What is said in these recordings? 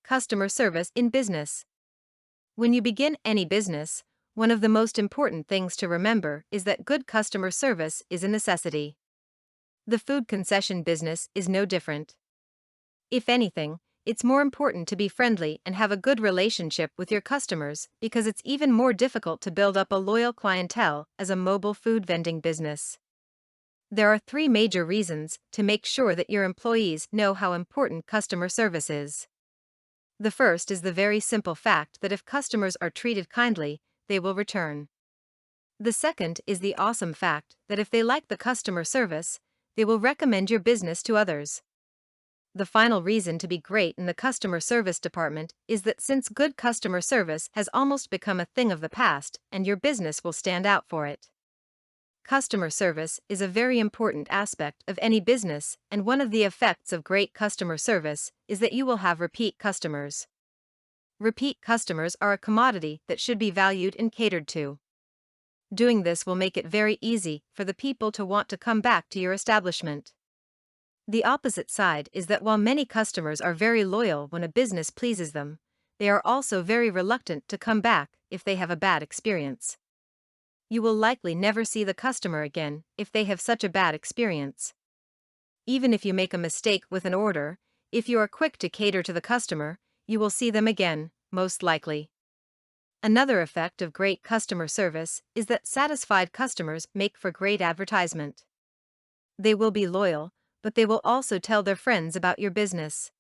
customer service in business. When you begin any business, one of the most important things to remember is that good customer service is a necessity. The food concession business is no different. If anything, it's more important to be friendly and have a good relationship with your customers because it's even more difficult to build up a loyal clientele as a mobile food vending business. There are 3 major reasons to make sure that your employees know how important customer service is. The first is the very simple fact that if customers are treated kindly, they will return. The second is the awesome fact that if they like the customer service, they will recommend your business to others. The final reason to be great in the customer service department is that since good customer service has almost become a thing of the past, and your business will stand out for it. Customer service is a very important aspect of any business, and one of the effects of great customer service is that you will have repeat customers. Repeat customers are a commodity that should be valued and catered to. Doing this will make it very easy for the people to want to come back to your establishment. The opposite side is that while many customers are very loyal when a business pleases them, they are also very reluctant to come back if they have a bad experience. You will likely never see the customer again if they have such a bad experience. Even if you make a mistake with an order, if you are quick to cater to the customer, you will see them again, most likely. Another effect of great customer service is that satisfied customers make for great advertisement. They will be loyal, but they will also tell their friends about your business.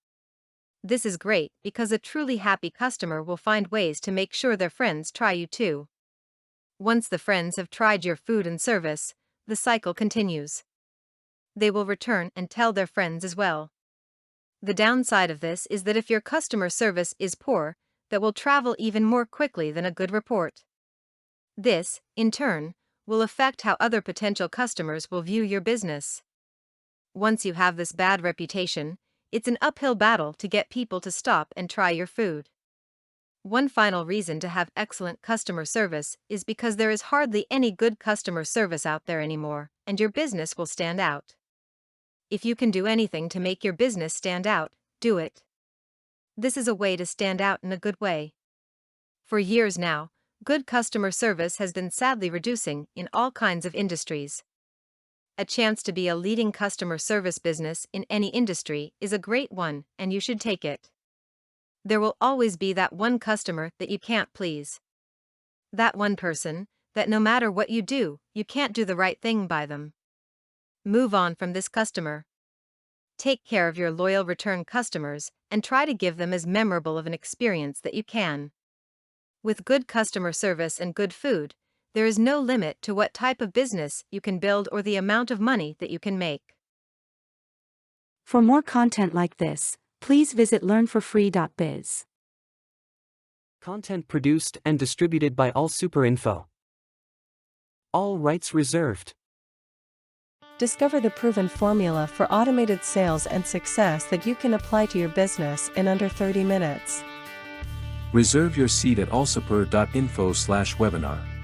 This is great because a truly happy customer will find ways to make sure their friends try you too. Once the friends have tried your food and service, the cycle continues. They will return and tell their friends as well. The downside of this is that if your customer service is poor, that will travel even more quickly than a good report. This, in turn, will affect how other potential customers will view your business. Once you have this bad reputation, it's an uphill battle to get people to stop and try your food. One final reason to have excellent customer service is because there is hardly any good customer service out there anymore, and your business will stand out. If you can do anything to make your business stand out, do it. This is a way to stand out in a good way. For years now, good customer service has been sadly reducing in all kinds of industries. A chance to be a leading customer service business in any industry is a great one, and you should take it. There will always be that one customer that you can't please. That one person that no matter what you do, you can't do the right thing by them. Move on from this customer. Take care of your loyal return customers and try to give them as memorable of an experience that you can. With good customer service and good food, there is no limit to what type of business you can build or the amount of money that you can make. For more content like this, please visit learnforfree.biz. Content produced and distributed by AllSuperInfo. All rights reserved. Discover the proven formula for automated sales and success that you can apply to your business in under 30 minutes. Reserve your seat at allsuper.info/webinar.